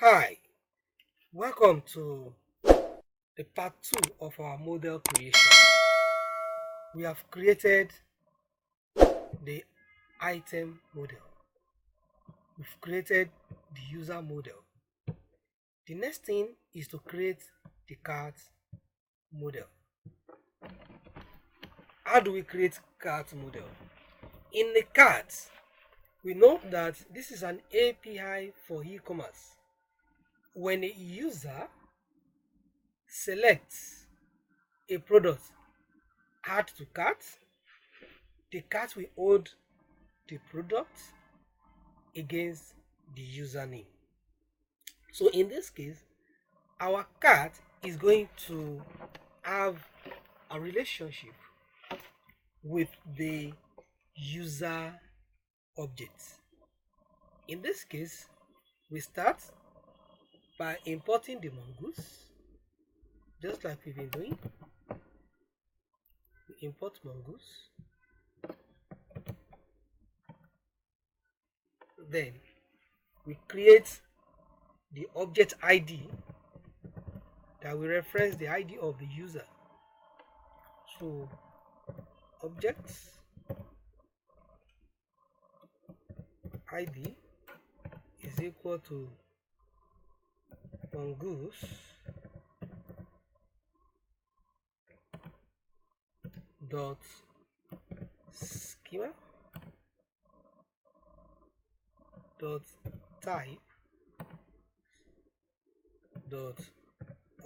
Hi, welcome to the part 2 of our model creation. We have created the item model. We've created the user model. The next thing is to create the cart model. How do we create cart model? In the cart, we know that this is an API for e-commerce. When a user selects a product, add to cart, the cart will hold the product against the username. So in this case, our cart is going to have a relationship with the user object. In this case, we start by importing the mongoose, just like we've been doing. We import mongoose, then we create the object ID that will reference the ID of the user. So objects ID is equal to mongoose dot schema dot type dot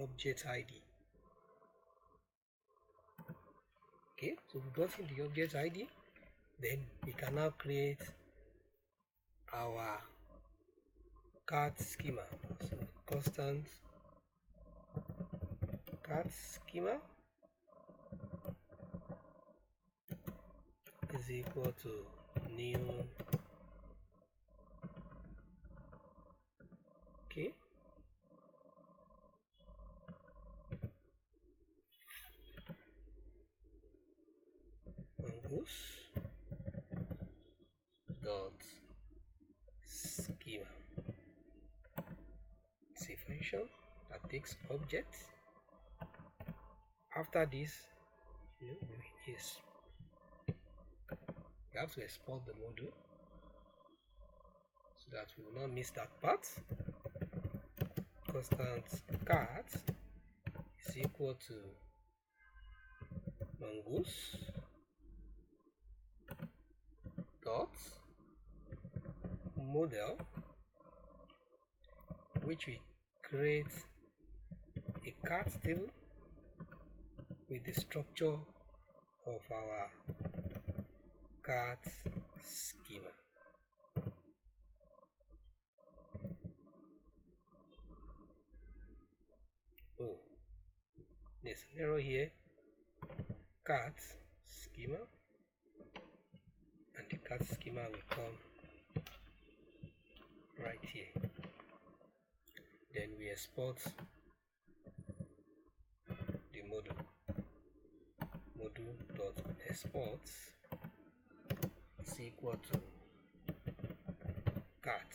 object ID. Okay, so we've gotten the object ID, then we can now create our cart schema. So constant cart schema is equal to new. Okay, mongoose dot schema. It's a function that takes objects. After this, we have to export the module so that we will not miss that part. Constant cart is equal to mongoose dot model, which we create a cart table with the structure of our cart schema. Oh, there's an error here. Cart schema, and the cart schema will come right here. Then we export the module.export is equal to cart.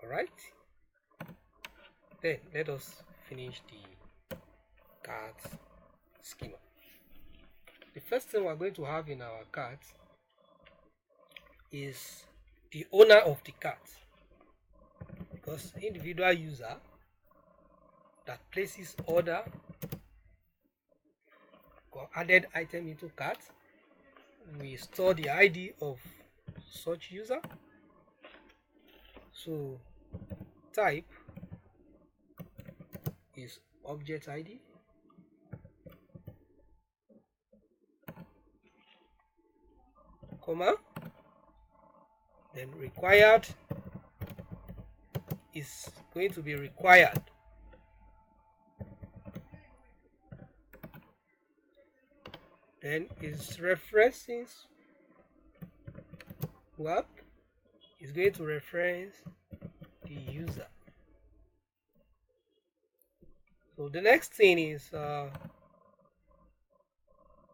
Alright, then let us finish the cart schema. The first thing we're going to have in our cart is the owner of the cart, because individual user that places order or added item into cart, we store the ID of such user. So type is object ID, comma, then required is going to be required. Then is references what is going to reference the user. So the next thing is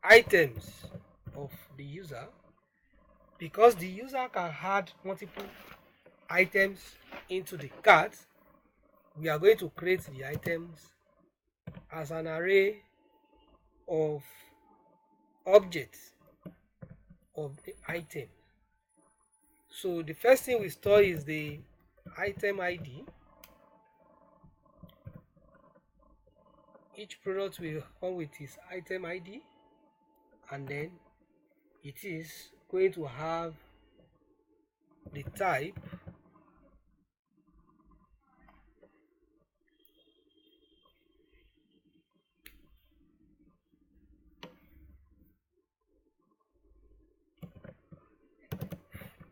items of the user, because the user can add multiple items into the cart, we are going to create the items as an array of objects of the item. So the first thing we store is the item ID. Each product will come with its item ID, and then it is going to have the type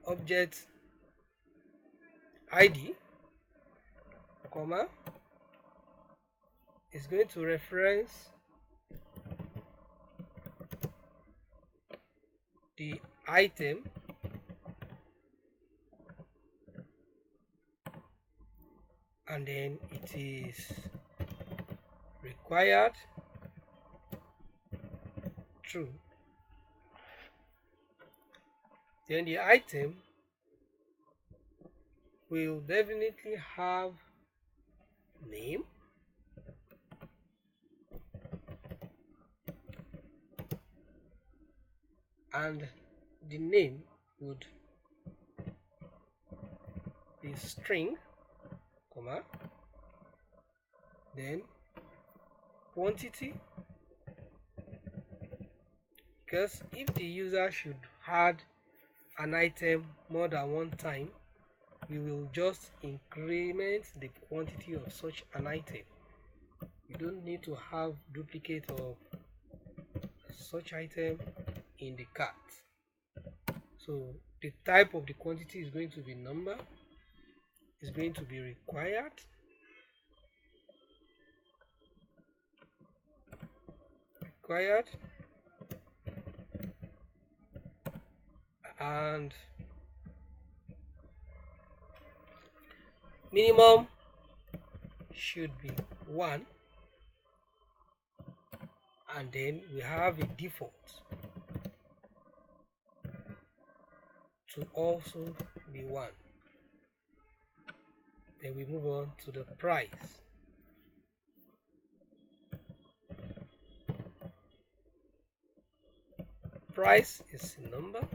object ID, comma, is going to reference the item and then it is required true. Then the item will definitely have name, and the name would be string, comma, then quantity, because if the user should add an item more than one time, we will just increment the quantity of such an item. You don't need to have duplicate of such item in the cart. So the type of the quantity is going to be number, is going to be required, and minimum should be 1, and then we have a default to also be 1. Then we move on to the price. Price is a number,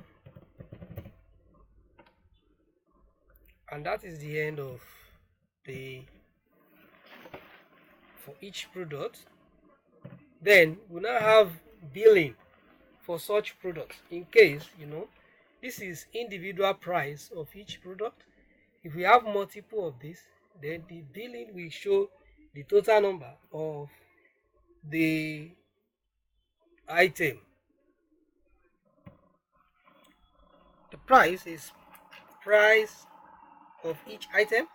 and that is the end of the for each product. Then we now have billing for such products. In case this is individual price of each product. If we have multiple of this, then the billing will show the total number of the item. The price is price of each item,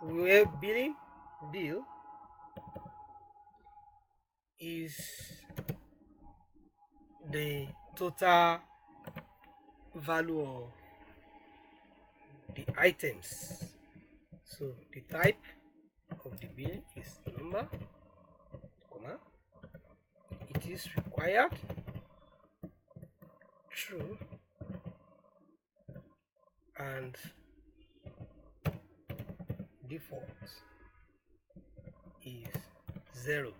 where bill is the total value of the items. So the type of the bill is number, comma, it is required true, and default is 0.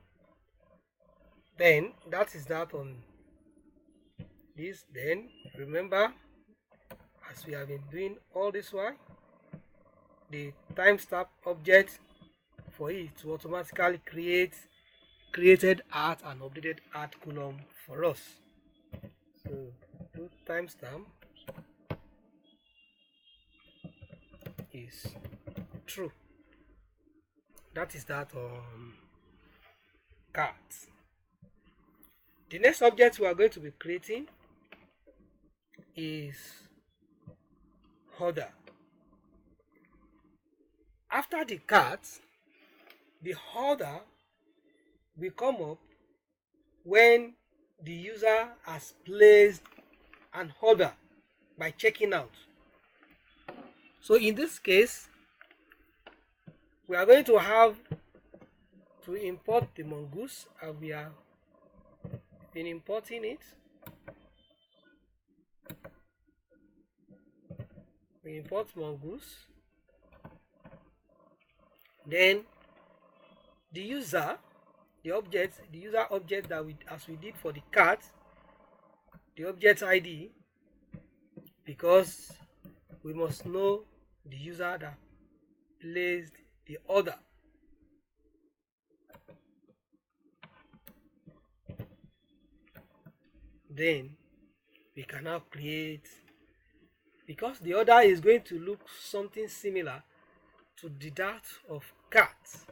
Then that is that on this. Then remember, as we have been doing all this while, the timestamp object for it to automatically created art and updated art column for us. So do timestamp is true. That is that on cart. The next object we are going to be creating is order. After the cart, the order will come up when the user has placed an order by checking out. So in this case, we are going to have to import the mongoose, and we have been importing it. We import mongoose, Then the user object that as we did for the cart, the object ID, because we must know the user that placed the order. Then we can now create, because the order is going to look something similar to that of cart,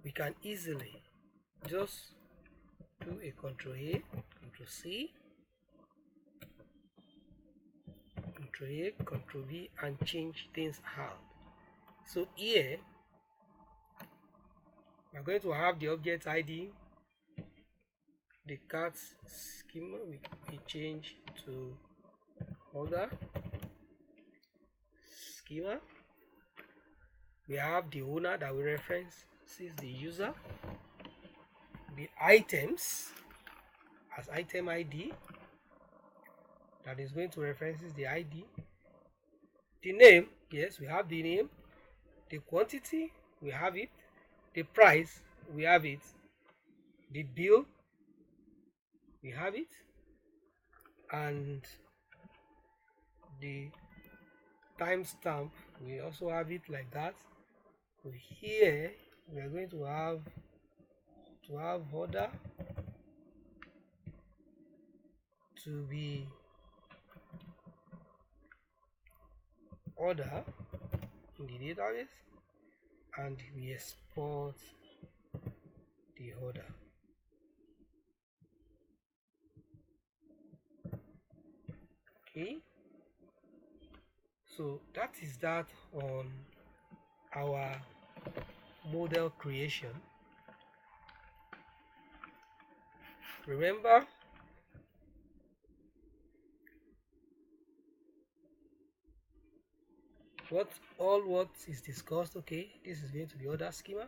we can easily just do a Ctrl A, Ctrl C, Ctrl A, Ctrl V, and change things out. So here we're going to have the object ID, the cart schema we change to order schema. We have the owner that we reference, this is the user, the items as item ID, that is going to reference the ID, the name, yes, we have the name, the quantity, we have it, the price, we have it, the bill, we have it, and the timestamp, we also have it like that. So here we are going to have order to be order in the database, and we export the order. Okay, so that is that on our model creation. Remember, what is discussed. Okay, this is going to be order schema.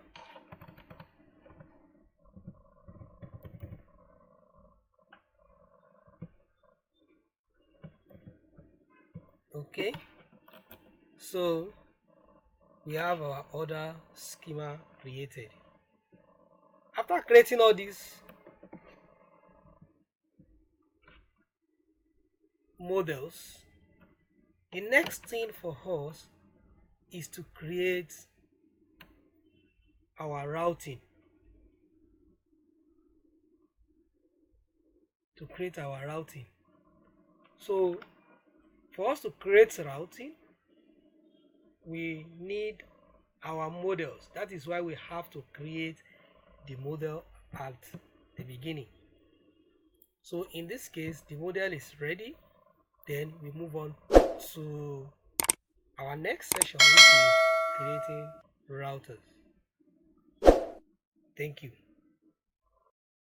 Okay, so we have our order schema created. After creating all these models, the next thing for us is to create our routing. So for us to create routing, we need our models. That is why we have to create the model at the beginning. So in this case, the model is ready. Then we move on to our next session, which is creating routers. Thank you.